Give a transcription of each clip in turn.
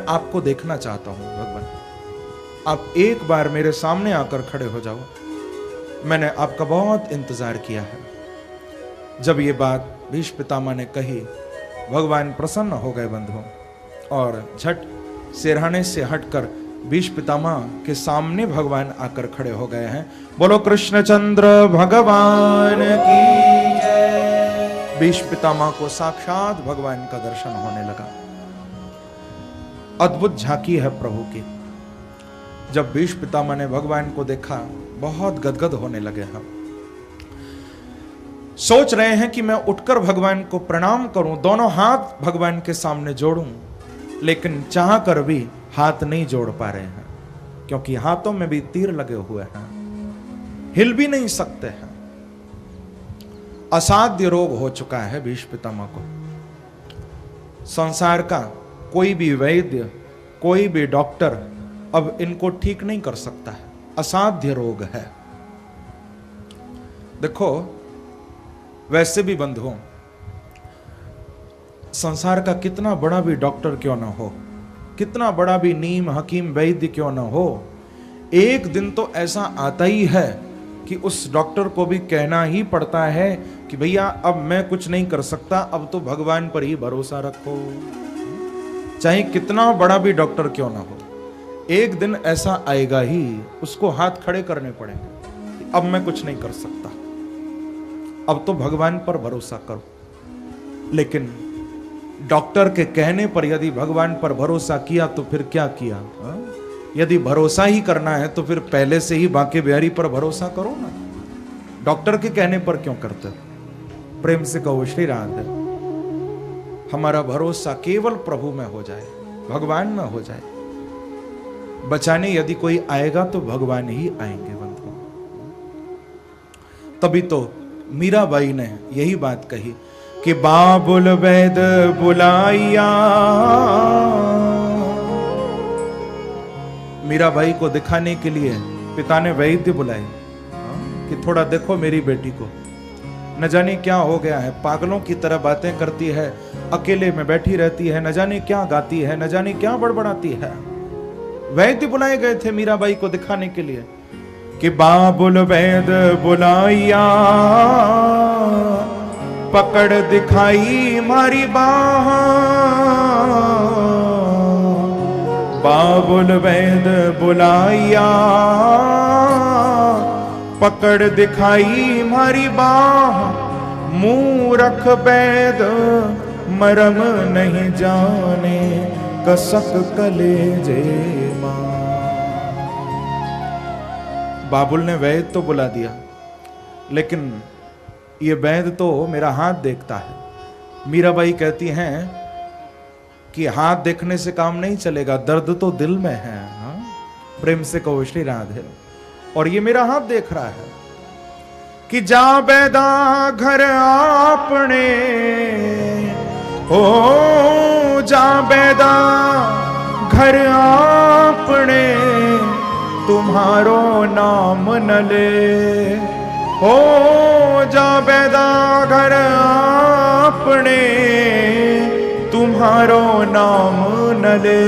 मैं आपको देखना चाहता हूं भगवान, आप एक बार मेरे सामने आकर खड़े हो जाओ, मैंने आपका बहुत इंतजार किया है। जब ये बात भीष्म पितामह ने कही, भगवान प्रसन्न हो गए बंधुओं, और झट सिरहाने से हटकर भीष्म पितामह के सामने भगवान आकर खड़े हो गए हैं। बोलो कृष्णचंद्र भगवान की जय। भीष्म पितामह को साक्षात भगवान का दर्शन होने लगा। अद्भुत झांकी है प्रभु की। जब भीष्म पितामह ने भगवान को देखा, बहुत गदगद होने लगे। हम सोच रहे हैं कि मैं उठकर भगवान को प्रणाम करूं, दोनों हाथ भगवान के सामने जोड़ूं, लेकिन चाह कर भी हाथ नहीं जोड़ पा रहे हैं, क्योंकि हाथों में भी तीर लगे हुए हैं, हिल भी नहीं सकते हैं। असाध्य रोग हो चुका है भीष्म पितामह को। संसार का कोई भी वैद्य, कोई भी डॉक्टर अब इनको ठीक नहीं कर सकता है। असाध्य रोग है। देखो, वैसे भी बंधुओं, संसार का कितना बड़ा भी डॉक्टर क्यों ना हो, कितना बड़ा भी नीम हकीम वैद्य क्यों ना हो, एक दिन तो ऐसा आता ही है कि उस डॉक्टर को भी कहना ही पड़ता है कि भैया अब मैं कुछ नहीं कर सकता, अब तो भगवान पर ही भरोसा रखो। चाहे कितना बड़ा भी डॉक्टर क्यों ना हो, एक दिन ऐसा आएगा ही, उसको हाथ खड़े करने पड़ेंगे। अब मैं कुछ नहीं कर सकता, अब तो भगवान पर भरोसा करो। लेकिन डॉक्टर के कहने पर यदि भगवान पर भरोसा किया तो फिर क्या किया? यदि भरोसा ही करना है तो फिर पहले से ही बांके बिहारी पर भरोसा करो ना। डॉक्टर के कहने पर क्यों करते हो? प्रेम से कहो श्री राधे। हमारा भरोसा केवल प्रभु में हो जाए, भगवान में हो जाए। बचाने यदि कोई आएगा तो भगवान ही आएंगे बंधु। तभी तो मीराबाई ने यही बात कही कि बाबुल वैद बुलाइया। मीराबाई को दिखाने के लिए पिता ने वैद्य बुलाए कि थोड़ा देखो मेरी बेटी को, न जाने क्या हो गया है, पागलों की तरह बातें करती है, अकेले में बैठी रहती है, न जाने क्या गाती है, न जाने क्या बड़बड़ाती है। वैद्य बुलाए गए थे मीराबाई को दिखाने के लिए कि बाबुल वैद बुलाइया, पकड़ दिखाई मारी बाह। बाबुल वैद बुलाइया, पकड़ दिखाई मारी बाह। मूरख वैद मरम नहीं जाने, कसक कलेजे मां। बाबुल ने वैद तो बुला दिया, लेकिन ये वैद तो मेरा हाथ देखता है। मीराबाई कहती हैं कि हाथ देखने से काम नहीं चलेगा, दर्द तो दिल में है। प्रेम से कहो श्री राधे। और ये मेरा हाथ देख रहा है कि जा बैदा घर आपने, ओ जा बैदा घर आपने, तुम्हारो नाम न ले। ओ जा बैदा घर आपने, तुम्हारो नाम न ले।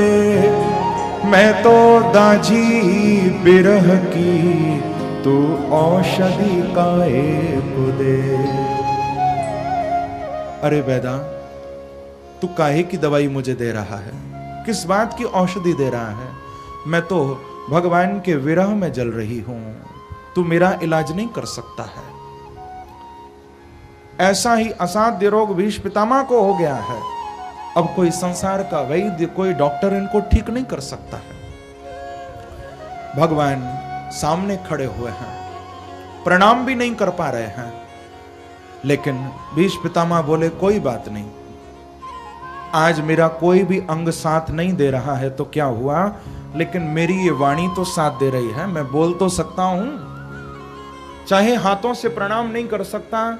मैं तो दाजी बिरह की, तू औषधि काहे को दे। अरे बैदा, तू काहे की दवाई मुझे दे रहा है? किस बात की औषधि दे रहा है? मैं तो भगवान के विरह में जल रही हूं, तू मेरा इलाज नहीं कर सकता है। ऐसा ही असाध्य रोग भीष्म पितामह को हो गया है। अब कोई संसार का वैद्य, कोई डॉक्टर इनको ठीक नहीं कर सकता है। भगवान सामने खड़े हुए हैं, प्रणाम भी नहीं कर पा रहे हैं, लेकिन भीष्म पितामह बोले कोई बात नहीं, आज मेरा कोई भी अंग साथ नहीं दे रहा है तो क्या हुआ, लेकिन मेरी ये वाणी तो साथ दे रही है। मैं बोल तो सकता हूं, चाहे हाथों से प्रणाम नहीं कर सकता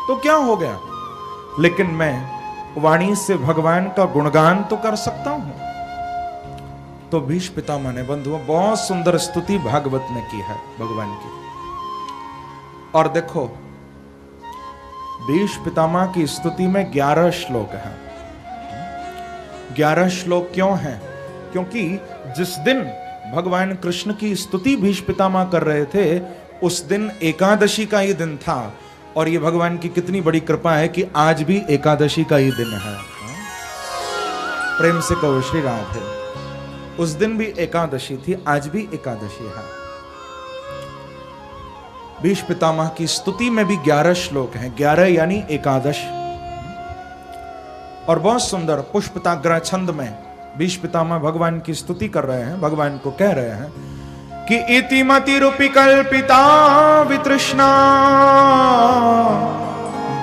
तो क्या हो गया, लेकिन मैं वाणी से भगवान का गुणगान तो कर सकता हूं। तो भीष्म पितामह ने बंधुओं बहुत सुंदर स्तुति भागवत ने की है भगवान की। और देखो, भीष्म पितामह की स्तुति में 11 श्लोक हैं। 11 श्लोक क्यों हैं? क्योंकि जिस दिन भगवान कृष्ण की स्तुति भीष्म पितामह कर रहे थे उस दिन एकादशी का ही दिन था, और ये भगवान की कितनी बड़ी कृपा है कि आज भी एकादशी का ही दिन है। प्रेम से कहो श्री राधे। उस दिन भी एकादशी थी, आज भी एकादशी है। भीष्म पितामह की स्तुति में भी 11 श्लोक हैं, 11 यानी एकादश। और बहुत सुंदर पुष्पताग्रह छंद में भीष्म पितामह भगवान की स्तुति कर रहे हैं, भगवान को कह रहे हैं कि इति मति रूपी कल्पिता वितृष्णा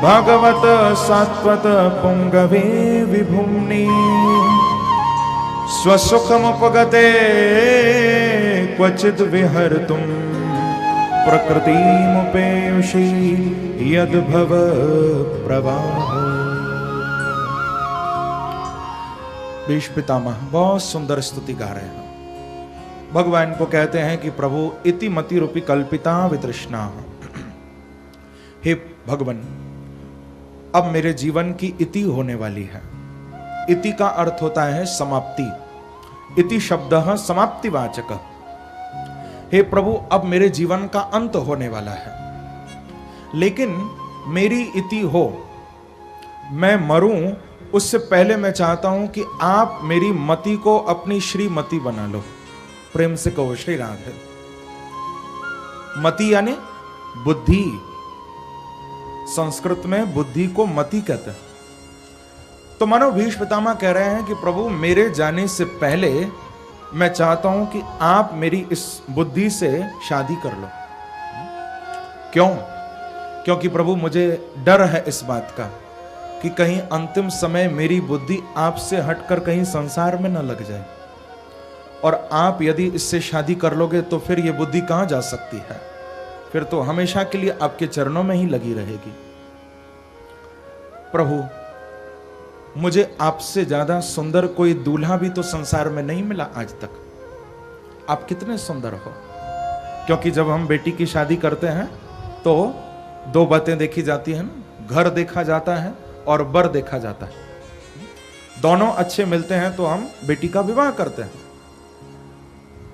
भगवत सात्वत पुंगवे विभुम्नि स्वसुखमुपगते क्वचित् विहर्तुं प्रकृतिमुपेयुषि यद्भव प्रवाह। भीष्म पितामह बहुत सुंदर स्तुति गा रहे हैं, भगवान को कहते हैं कि प्रभु इति मति रूपी कल्पिता वितृष्णा, हे भगवान अब मेरे जीवन की इति होने वाली है। इति का अर्थ होता है समाप्ति, इति शब्द समाप्तिवाचक। हे प्रभु अब मेरे जीवन का अंत होने वाला है, लेकिन मेरी इति हो, मैं मरूं उससे पहले मैं चाहता हूं कि आप मेरी मति को अपनी श्रीमती बना लो। प्रेम से कहो श्री राधे। मति यानी बुद्धि, संस्कृत में बुद्धि को मति कहते हैं। तो मानो भीष्म पितामह कह रहे हैं कि प्रभु मेरे जाने से पहले मैं चाहता हूं कि आप मेरी इस बुद्धि से शादी कर लो। क्यों? क्योंकि प्रभु मुझे डर है इस बात का कि कहीं अंतिम समय मेरी बुद्धि आपसे हटकर कहीं संसार में न लग जाए, और आप यदि इससे शादी कर लोगे तो फिर ये बुद्धि कहां जा सकती है, फिर तो हमेशा के लिए आपके चरणों में ही लगी रहेगी। प्रभु मुझे आपसे ज्यादा सुंदर कोई दूल्हा भी तो संसार में नहीं मिला आज तक। आप कितने सुंदर हो। क्योंकि जब हम बेटी की शादी करते हैं तो 2 बातें देखी जाती हैं, घर देखा जाता है और वर देखा जाता है। दोनों अच्छे मिलते हैं तो हम बेटी का विवाह करते हैं।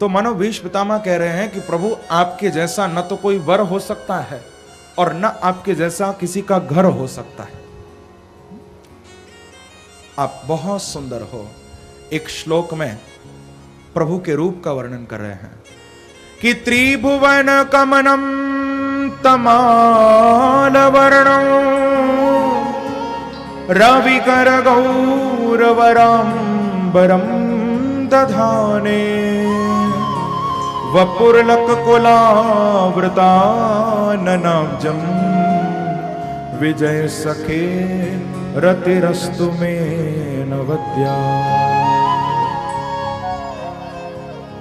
तो मानो भीष्म पितामह कह रहे हैं कि प्रभु आपके जैसा न तो कोई वर हो सकता है और न आपके जैसा किसी का घर हो सकता है। आप बहुत सुंदर हो। एक श्लोक में प्रभु के रूप का वर्णन कर रहे हैं कि त्रिभुवन कमनम तमाल वर्णम रविकर गौरवराम्बरम दधाने वपुरलक कुलावृताननाब्जम विजय सखे रतिरस्तु में नवद्या।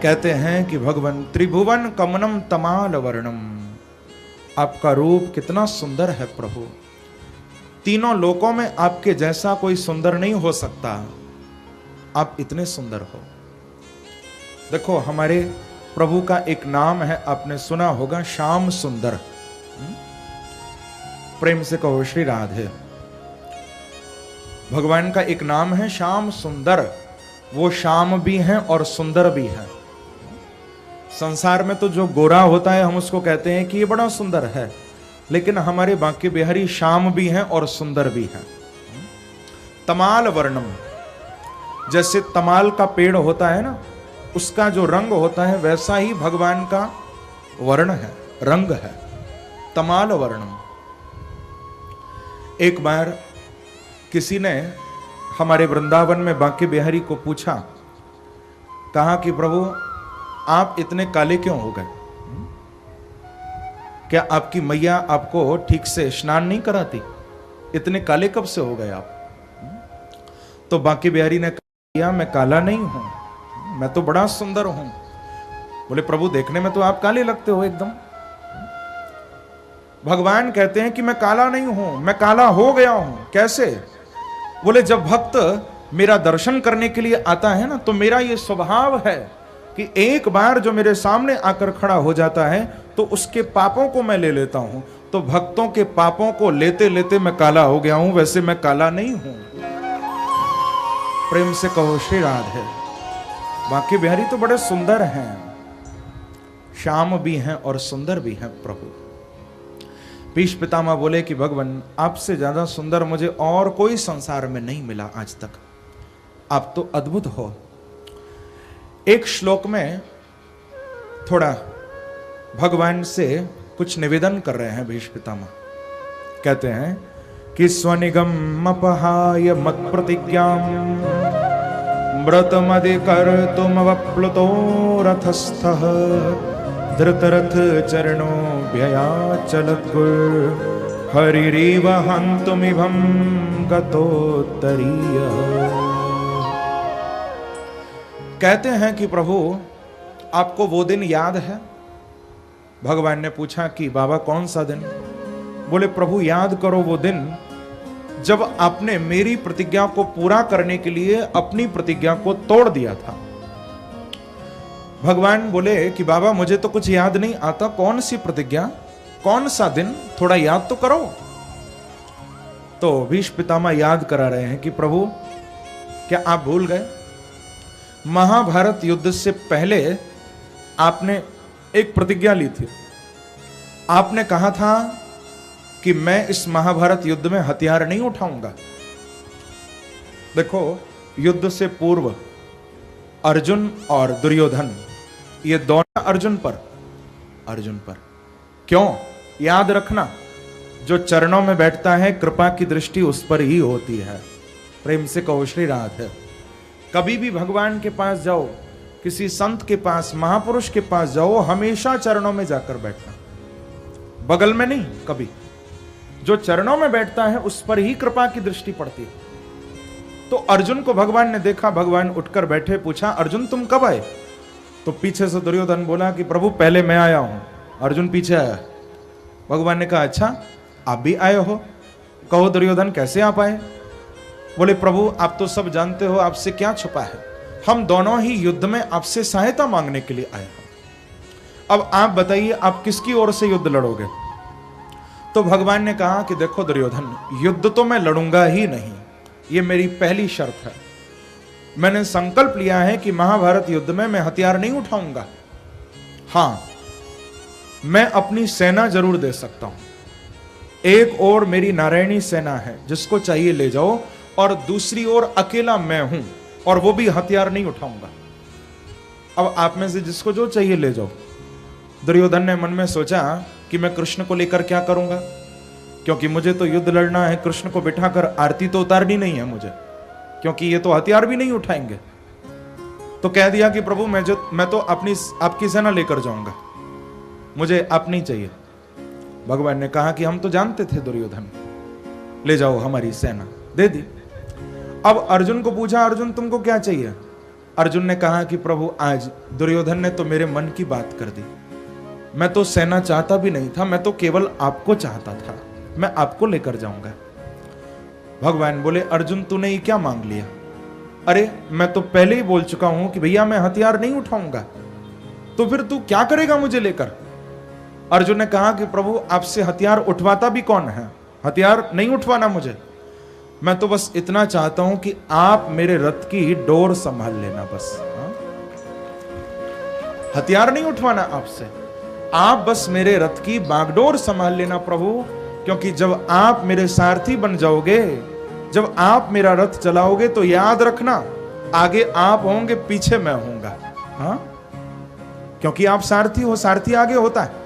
कहते हैं कि भगवान त्रिभुवन कमनम तमाल वर्णम, आपका रूप कितना सुंदर है प्रभु। तीनों लोकों में आपके जैसा कोई सुंदर नहीं हो सकता, आप इतने सुंदर हो। देखो हमारे प्रभु का एक नाम है, आपने सुना होगा, श्याम सुंदर। प्रेम से कहो श्री राधे। भगवान का एक नाम है श्याम सुंदर। वो श्याम भी हैं और सुंदर भी हैं। संसार में तो जो गोरा होता है हम उसको कहते हैं कि ये बड़ा सुंदर है, लेकिन हमारे बांके बिहारी श्याम भी हैं और सुंदर भी हैं। तमाल वर्णम, जैसे तमाल का पेड़ होता है ना, उसका जो रंग होता है वैसा ही भगवान का वर्ण है, रंग है, तमाल वर्णम। एक बार किसी ने हमारे वृंदावन में बांके बिहारी को पूछा, कहा कि प्रभु आप इतने काले क्यों हो गए? क्या आपकी मैया आपको ठीक से स्नान नहीं कराती? इतने काले कब से हो गए आप? तो बांके बिहारी ने कहा मैं काला नहीं हूं, मैं तो बड़ा सुंदर हूं। बोले प्रभु देखने में तो आप काले लगते हो एकदम। भगवान कहते हैं कि मैं काला नहीं हूं, मैं काला हो गया हूं। कैसे? बोले जब भक्त मेरा दर्शन करने के लिए आता है ना, तो मेरा ये स्वभाव है कि एक बार जो मेरे सामने आकर खड़ा हो जाता है तो उसके पापों को मैं ले लेता हूं। तो भक्तों के पापों को लेते लेते मैं काला हो गया हूं, वैसे मैं काला नहीं हूं। प्रेम से कहो श्री राधे। बांके बिहारी तो बड़े सुंदर हैं, श्याम भी हैं और सुंदर भी हैं प्रभु। भीष्म पितामह बोले कि भगवान आपसे ज्यादा सुंदर मुझे और कोई संसार में नहीं मिला आज तक, आप तो अद्भुत हो। एक श्लोक में थोड़ा भगवान से कुछ निवेदन कर रहे हैं भीष्म पितामह। कहते हैं कि स्वनिगम अपहाय मत प्रतिज्ञाम व्रतमधिकर्तुम वप्लुतो रथस्थः धृतरथ चरणो व्ययाचलत् हरिरीव हन्तुमिभं गतोत्तरीय। कहते हैं कि प्रभु आपको वो दिन याद है? भगवान ने पूछा कि बाबा कौन सा दिन? बोले प्रभु याद करो वो दिन जब आपने मेरी प्रतिज्ञा को पूरा करने के लिए अपनी प्रतिज्ञा को तोड़ दिया था। भगवान बोले कि बाबा मुझे तो कुछ याद नहीं आता, कौन सी प्रतिज्ञा, कौन सा दिन, थोड़ा याद तो करो। तो भीष्म पितामह याद करा रहे हैं कि प्रभु क्या आप भूल गए? महाभारत युद्ध से पहले आपने एक प्रतिज्ञा ली थी। आपने कहा था कि मैं इस महाभारत युद्ध में हथियार नहीं उठाऊंगा। देखो युद्ध से पूर्व अर्जुन और दुर्योधन ये दोनों अर्जुन पर क्यों? याद रखना, जो चरणों में बैठता है कृपा की दृष्टि उस पर ही होती है। प्रेम से कहो श्री राधे। कभी भी भगवान के पास जाओ, किसी संत के पास, महापुरुष के पास जाओ, हमेशा चरणों में जाकर बैठना, बगल में नहीं कभी। जो चरणों में बैठता है उस पर ही कृपा की दृष्टि पड़ती है। तो अर्जुन को भगवान ने देखा, भगवान उठकर बैठे, पूछा अर्जुन तुम कब आए? तो पीछे से दुर्योधन बोला कि प्रभु पहले मैं आया हूं। अर्जुन पीछे आया। भगवान ने कहा अच्छा आप भी आए हो? कहो दुर्योधन कैसे आप आए? बोले प्रभु आप तो सब जानते हो, आपसे क्या छुपा है, हम दोनों ही युद्ध में आपसे सहायता मांगने के लिए आए हैं। अब आप बताइए आप किसकी ओर से युद्ध लड़ोगे? तो भगवान ने कहा कि देखो दुर्योधन, युद्ध तो मैं लड़ूंगा ही नहीं, ये मेरी पहली शर्त है। मैंने संकल्प लिया है कि महाभारत युद्ध में मैं हथियार नहीं उठाऊंगा। हां मैं अपनी सेना जरूर दे सकता हूं। एक ओर मेरी नारायणी सेना है जिसको चाहिए ले जाओ, और दूसरी ओर अकेला मैं हूं और वो भी हथियार नहीं उठाऊंगा। अब आप में से जिसको जो चाहिए ले जाओ। दुर्योधन ने मन में सोचा कि मैं कृष्ण को लेकर क्या करूंगा, क्योंकि मुझे तो युद्ध लड़ना है, कृष्ण को बिठाकर आरती तो उतारनी नहीं है मुझे, क्योंकि ये तो हथियार भी नहीं उठाएंगे। तो कह दिया कि प्रभु मैं तो आपकी सेना लेकर जाऊंगा, मुझे आप नहीं चाहिए। भगवान ने कहा कि हम तो जानते थे दुर्योधन, ले जाओ हमारी सेना। दे दी। अब अर्जुन को पूछा अर्जुन तुमको क्या चाहिए? अर्जुन ने कहा कि प्रभु आज दुर्योधन ने तो मेरे मन की बात कर दी, मैं तो सेना चाहता भी नहीं था, मैं तो केवल आपको चाहता था, मैं आपको लेकर जाऊंगा। भगवान बोले अर्जुन तूने ये क्या मांग लिया? अरे मैं तो पहले ही बोल चुका हूं कि भैया मैं हथियार नहीं उठाऊंगा, तो फिर तू क्या करेगा मुझे लेकर? अर्जुन ने कहा कि प्रभु आपसे हथियार उठवाता भी कौन है, हथियार नहीं उठवाना मुझे, मैं तो बस इतना चाहता हूं कि आप मेरे रथ की डोर संभाल लेना बस। हथियार नहीं उठवाना आपसे, आप बस मेरे रथ की बागडोर संभाल लेना प्रभु, क्योंकि जब आप मेरे सारथी बन जाओगे, जब आप मेरा रथ चलाओगे तो याद रखना आगे आप होंगे, पीछे मैं होऊंगा। हाँ क्योंकि आप सारथी हो, सारथी आगे होता है,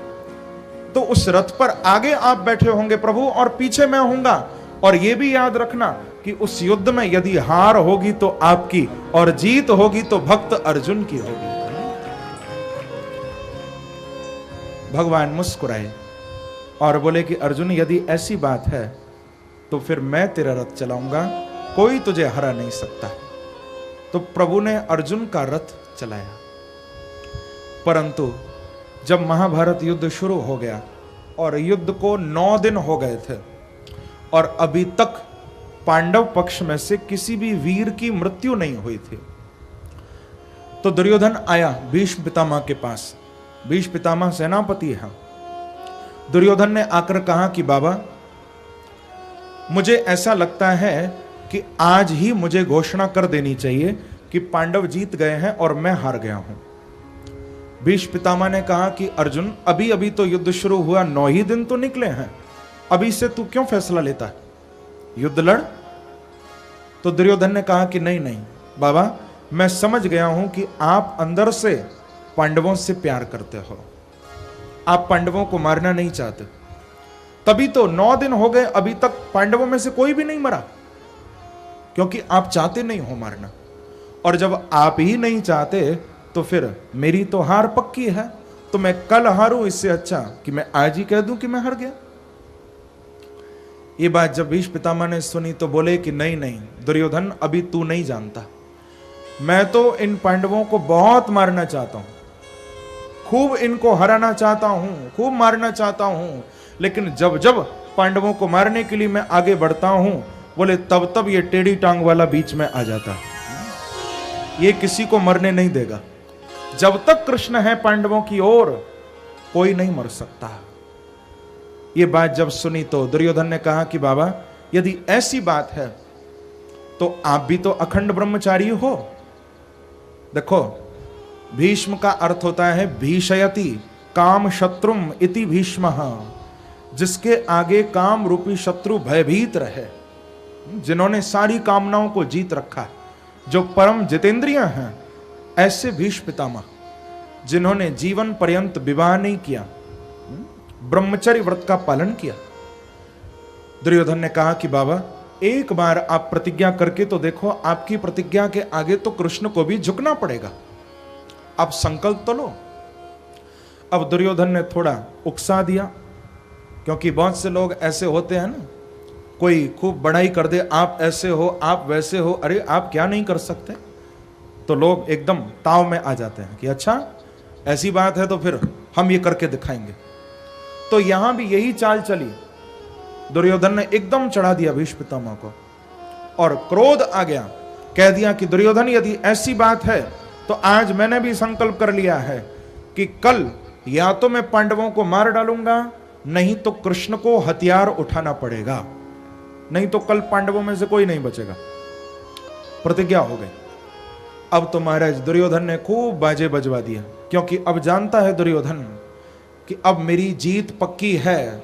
तो उस रथ पर आगे आप बैठे होंगे प्रभु और पीछे मैं होऊंगा। और यह भी याद रखना कि उस युद्ध में यदि हार होगी तो आपकी और जीत होगी तो भक्त अर्जुन की होगी। भगवान मुस्कुराए और बोले कि अर्जुन यदि ऐसी बात है तो फिर मैं तेरा रथ चलाऊंगा, कोई तुझे हरा नहीं सकता। तो प्रभु ने अर्जुन का रथ चलाया। परंतु जब महाभारत युद्ध शुरू हो गया और युद्ध को 9 दिन हो गए थे और अभी तक पांडव पक्ष में से किसी भी वीर की मृत्यु नहीं हुई थी, तो दुर्योधन आया भीष्म पितामह के पास। भीष्म पितामह सेनापति हैं। दुर्योधन ने आकर कहा कि बाबा मुझे ऐसा लगता है कि आज ही मुझे घोषणा कर देनी चाहिए कि पांडव जीत गए हैं और मैं हार गया हूं। भीष्म पितामह ने कहा कि अर्जुन, अभी अभी तो युद्ध शुरू हुआ, 9 ही दिन तो निकले हैं, अभी से तू क्यों फैसला लेता है, युद्ध लड़। तो दुर्योधन ने कहा कि नहीं नहीं बाबा, मैं समझ गया हूं कि आप अंदर से पांडवों से प्यार करते हो, आप पांडवों को मारना नहीं चाहते, तभी तो 9 दिन हो गए, अभी तक पांडवों में से कोई भी नहीं मरा, क्योंकि आप चाहते नहीं हो मारना। और जब आप ही नहीं चाहते तो फिर मेरी तो हार पक्की है, तो मैं कल हारूं, इससे अच्छा कि मैं आज ही कह दूं कि मैं हार गया। ये बात जब भीष्म पितामह ने सुनी तो बोले कि नहीं नहीं दुर्योधन, अभी तू नहीं जानता, मैं तो इन पांडवों को बहुत मारना चाहता हूं, खूब इनको हराना चाहता हूं, खूब मारना चाहता हूं, लेकिन जब जब पांडवों को मारने के लिए मैं आगे बढ़ता हूं, बोले तब तब ये टेढ़ी टांग वाला बीच में आ जाता, ये किसी को मरने नहीं देगा, जब तक कृष्ण है पांडवों की ओर कोई नहीं मर सकता। ये बात जब सुनी तो दुर्योधन ने कहा कि बाबा, यदि ऐसी बात है तो आप भी तो अखंड ब्रह्मचारी हो। देखो, भीष्म का अर्थ होता है भीषयति काम शत्रुम इति भीष्म, जिसके आगे काम रूपी शत्रु भयभीत रहे, जिन्होंने सारी कामनाओं को जीत रखा, जो परम जितेंद्रिय हैं, ऐसे भीष्म पितामह जिन्होंने जीवन पर्यंत विवाह नहीं किया, ब्रह्मचर्य व्रत का पालन किया। दुर्योधन ने कहा कि बाबा, एक बार आप प्रतिज्ञा करके तो देखो, आपकी प्रतिज्ञा के आगे तो कृष्ण को भी झुकना पड़ेगा, आप संकल्प तो लो। अब दुर्योधन ने थोड़ा उकसा दिया, क्योंकि बहुत से लोग ऐसे होते हैं ना, कोई खूब बड़ाई कर दे, आप ऐसे हो, आप वैसे हो, अरे आप क्या नहीं कर सकते, तो लोग एकदम ताव में आ जाते हैं कि अच्छा ऐसी बात है तो फिर हम ये करके दिखाएंगे। तो यहां भी यही चाल चली, दुर्योधन ने एकदम चढ़ा दिया भीष्म पितामह को, और क्रोध आ गया, कह दिया कि दुर्योधन, यदि ऐसी बात है तो आज मैंने भी संकल्प कर लिया है कि कल या तो मैं पांडवों को मार डालूंगा, नहीं तो कृष्ण को हथियार उठाना पड़ेगा, नहीं तो कल पांडवों में से कोई नहीं बचेगा। प्रतिज्ञा हो गई। अब तो महाराज दुर्योधन ने खूब बाजे बजवा दिया, क्योंकि अब जानता है दुर्योधन कि अब मेरी जीत पक्की है,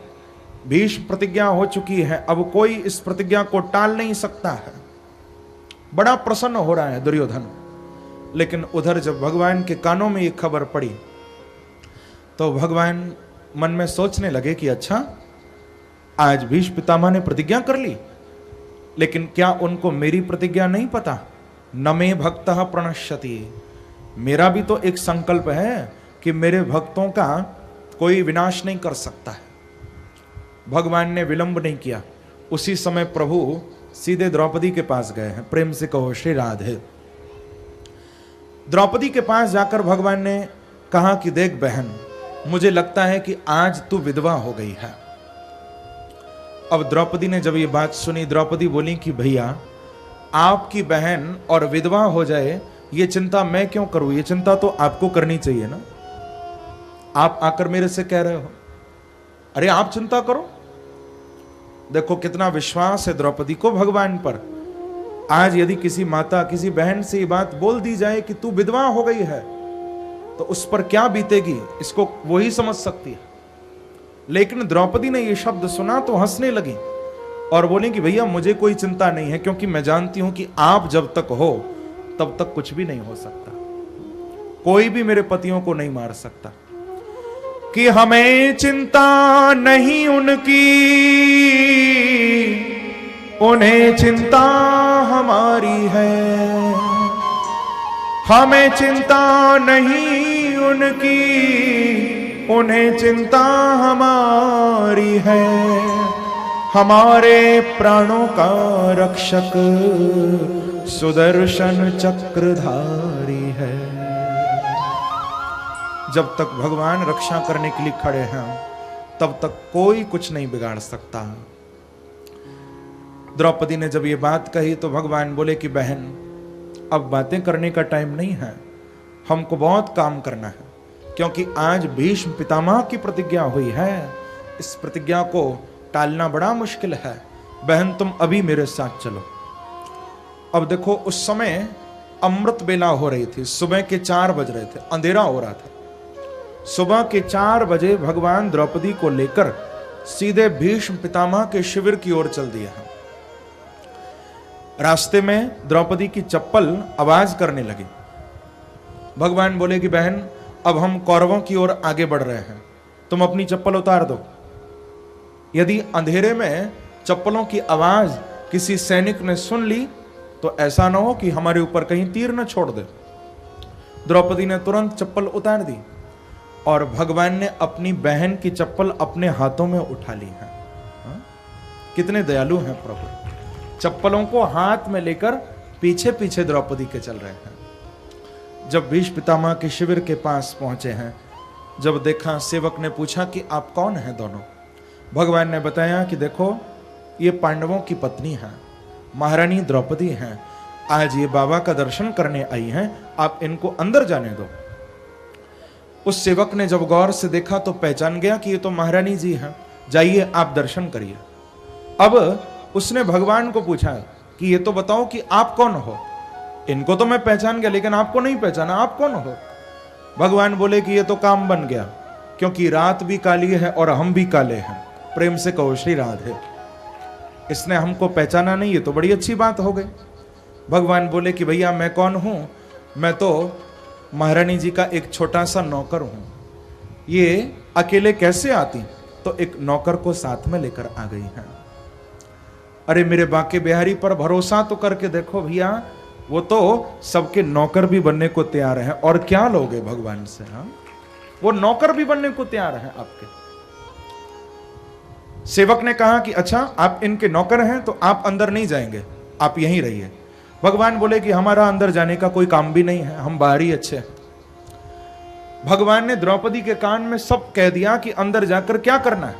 भीष्म प्रतिज्ञा हो चुकी है, अब कोई इस प्रतिज्ञा को टाल नहीं सकता है। बड़ा प्रसन्न हो रहा है दुर्योधन। लेकिन उधर जब भगवान के कानों में ये खबर पड़ी तो भगवान मन में सोचने लगे कि अच्छा, आज भीष्म पितामह ने प्रतिज्ञा कर ली, लेकिन क्या उनको मेरी प्रतिज्ञा नहीं पता? न मे भक्तः प्रणश्यति, मेरा भी तो एक संकल्प है कि मेरे भक्तों का कोई विनाश नहीं कर सकता है। भगवान ने विलंब नहीं किया, उसी समय प्रभु सीधे द्रौपदी के पास गए हैं। प्रेम से कहो श्री राधे। द्रौपदी के पास जाकर भगवान ने कहा कि देख बहन, मुझे लगता है कि आज तू विधवा हो गई है। अब द्रौपदी ने जब ये बात सुनी, द्रौपदी बोली कि भैया, आपकी बहन और विधवा हो जाए ये चिंता मैं क्यों करूं, ये चिंता तो आपको करनी चाहिए ना, आप आकर मेरे से कह रहे हो, अरे आप चिंता करो। देखो कितना विश्वास है द्रौपदी को भगवान पर। आज यदि किसी माता, किसी बहन से ये बात बोल दी जाए कि तू विधवा हो गई है, तो उस पर क्या बीतेगी इसको वो ही समझ सकती है। लेकिन द्रौपदी ने ये शब्द सुना तो हंसने लगी और बोली कि भैया मुझे कोई चिंता नहीं है, क्योंकि मैं जानती हूं कि आप जब तक हो तब तक कुछ भी नहीं हो सकता, कोई भी मेरे पतियों को नहीं मार सकता। कि हमें चिंता नहीं उनकी, उन्हें चिंता हमारी है। हमें चिंता नहीं उनकी, उन्हें चिंता हमारी है। हमारे प्राणों का रक्षक सुदर्शन चक्रधारी है। जब तक भगवान रक्षा करने के लिए खड़े हैं तब तक कोई कुछ नहीं बिगाड़ सकता। द्रौपदी ने जब ये बात कही तो भगवान बोले कि बहन, अब बातें करने का टाइम नहीं है, हमको बहुत काम करना है, क्योंकि आज भीष्म पितामह की प्रतिज्ञा हुई है। इस प्रतिज्ञा को टालना बड़ा मुश्किल है। बहन तुम अभी मेरे साथ चलो। अब देखो उस समय अमृत बेला हो रही थी, सुबह के 4 बज रहे थे, अंधेरा हो रहा था। सुबह के 4 बजे भगवान द्रौपदी को लेकर सीधे भीष्म पितामह के शिविर की ओर चल दिया। रास्ते में द्रौपदी की चप्पल आवाज करने लगी। भगवान बोले कि बहन, अब हम कौरवों की ओर आगे बढ़ रहे हैं, तुम अपनी चप्पल उतार दो। यदि अंधेरे में चप्पलों की आवाज किसी सैनिक ने सुन ली तो ऐसा ना हो कि हमारे ऊपर कहीं तीर न छोड़ दे। द्रौपदी ने तुरंत चप्पल उतार दी और भगवान ने अपनी बहन की चप्पल अपने हाथों में उठा ली है। कितने दयालु हैं प्रभु, चप्पलों को हाथ में लेकर पीछे पीछे द्रौपदी के चल रहे हैं। जब भीष्म पितामह के शिविर के पास पहुंचे हैं, जब देखा, सेवक ने पूछा कि आप कौन हैं दोनों। भगवान ने बताया कि देखो, ये पांडवों की पत्नी है, महारानी द्रौपदी हैं, आज ये बाबा का दर्शन करने आई हैं, आप इनको अंदर जाने दो। उस सेवक ने जब गौर से देखा तो पहचान गया कि ये तो महारानी जी हैं, जाइए आप दर्शन करिए। अब उसने भगवान को पूछा कि ये तो बताओ कि आप कौन हो। इनको तो मैं पहचान गया लेकिन आपको नहीं पहचाना, आप कौन हो। भगवान बोले कि ये तो काम बन गया, क्योंकि रात भी काली है और हम भी काले हैं। प्रेम से कहो श्री राधे। इसने हमको पहचाना नहीं, ये तो बड़ी अच्छी बात हो गई। भगवान बोले कि भैया मैं कौन हूं, मैं तो महारानी जी का एक छोटा सा नौकर हूं। ये अकेले कैसे आती, तो एक नौकर को साथ में लेकर आ गई हैं। अरे मेरे बांके बिहारी पर भरोसा तो करके देखो भैया, वो तो सबके नौकर भी बनने को तैयार है। और क्या लोगे भगवान से, हाँ, वो नौकर भी बनने को तैयार है आपके। सेवक ने कहा कि अच्छा आप इनके नौकर हैं तो आप अंदर नहीं जाएंगे, आप यहीं रहिए। भगवान बोले कि हमारा अंदर जाने का कोई काम भी नहीं है, हम बाहर ही अच्छे हैं। भगवान ने द्रौपदी के कान में सब कह दिया कि अंदर जाकर क्या करना है।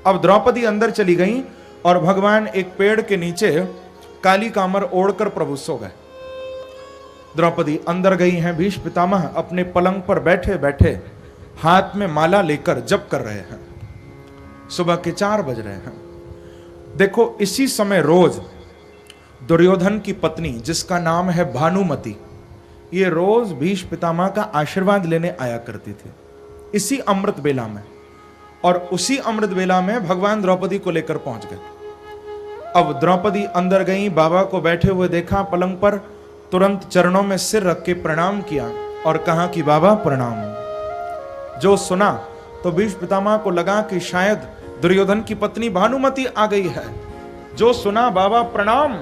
अब द्रौपदी अंदर चली गई और भगवान एक पेड़ के नीचे काली कामर ओढ़कर प्रभु सो गए। द्रौपदी अंदर गई हैं। भीष्म पितामह अपने पलंग पर बैठे बैठे हाथ में माला लेकर जप कर रहे हैं। सुबह के 4 बज रहे हैं। देखो, इसी समय रोज दुर्योधन की पत्नी, जिसका नाम है भानुमति, ये रोज भीष्म पितामह का आशीर्वाद लेने आया करती थी, इसी अमृत बेला में। और उसी अमृत बेला में भगवान द्रौपदी को लेकर पहुंच गए। अब द्रौपदी अंदर गई, बाबा को बैठे हुए देखा पलंग पर, तुरंत चरणों में सिर रख के प्रणाम किया और कहा कि बाबा प्रणाम। जो सुना तो भीष्म पितामह को लगा कि शायद दुर्योधन की पत्नी भानुमति आ गई है। जो सुना बाबा प्रणाम,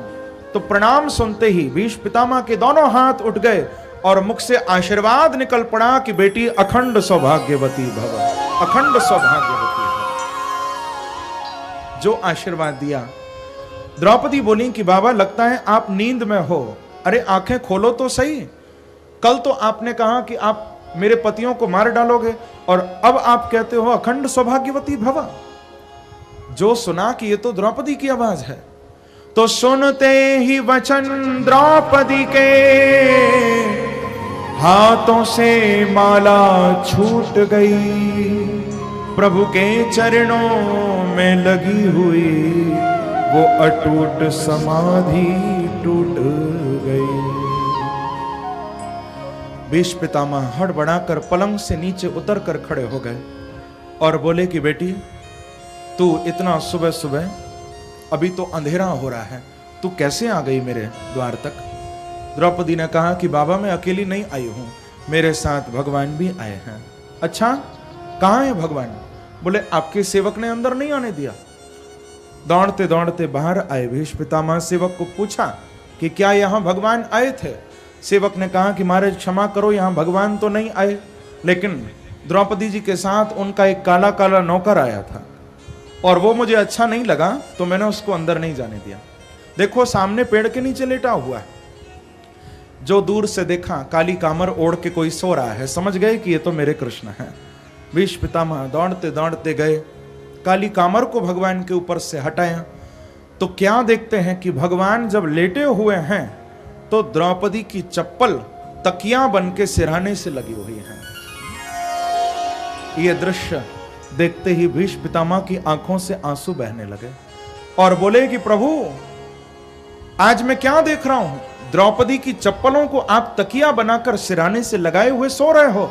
तो प्रणाम सुनते ही भीष्म पितामह के दोनों हाथ उठ गए और मुख से आशीर्वाद निकल पड़ा कि बेटी अखंड सौभाग्यवती भव, अखंड सौभाग्यवती भव। जो आशीर्वाद दिया। द्रौपदी बोली कि बाबा लगता है आप नींद में हो। अरे आंखें खोलो तो सही, कल तो आपने कहा कि आप मेरे पतियों को मार डालोगे और अब आप कहते हो अखंड सौभाग्यवती भव। जो सुना कि ये तो द्रौपदी की आवाज है, तो सुनते ही वचन द्रौपदी के हाथों से माला छूट गई। प्रभु के चरणों में लगी हुई वो अटूट समाधि टूट गई। भीष्म पितामह हड़बड़ाकर पलंग से नीचे उतर कर खड़े हो गए और बोले कि बेटी, तू इतना सुबह सुबह, अभी तो अंधेरा हो रहा है, तू कैसे आ गई मेरे द्वार तक। द्रौपदी ने कहा कि बाबा मैं अकेली नहीं आई हूं, मेरे साथ भगवान भी आए हैं। अच्छा, कहाँ है भगवान? बोले आपके सेवक ने अंदर नहीं आने दिया। दौड़ते दौड़ते बाहर आए भीष्म पितामह, सेवक को पूछा कि क्या यहां भगवान आए थे। सेवक ने कहा कि महाराज क्षमा करो, यहां भगवान तो नहीं आए, लेकिन द्रौपदी जी के साथ उनका एक काला काला नौकर आया था और वो मुझे अच्छा नहीं लगा तो मैंने उसको अंदर नहीं जाने दिया। देखो सामने पेड़ के नीचे लेटा हुआ है। जो दूर से देखा काली कामर ओढ़ के कोई सो रहा है, समझ गए कि ये तो मेरे कृष्ण हैं। भीष्म पितामह दौड़ते दौड़ते गए, काली कामर को भगवान के ऊपर से हटाया तो क्या देखते हैं कि भगवान जब लेटे हुए हैं तो द्रौपदी की चप्पल तकिया बन के सिरहाने से लगी हुई है। यह दृश्य देखते ही भीष्म पितामह की आंखों से आंसू बहने लगे और बोले कि प्रभु आज मैं क्या देख रहा हूं। द्रौपदी की चप्पलों को आप तकिया बनाकर सिराने से लगाए हुए सो रहे हो।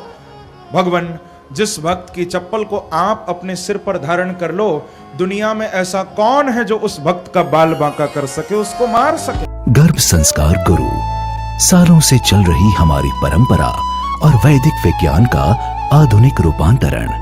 भगवान, जिस भक्त की चप्पल को आप अपने सिर पर धारण कर लो, दुनिया में ऐसा कौन है जो उस भक्त का बाल बांका कर सके, उसको मार सके। गर्भ संस्कार गुरु, सालों से चल रही हमारी परंपरा और वैदिक विज्ञान का आधुनिक रूपांतरण।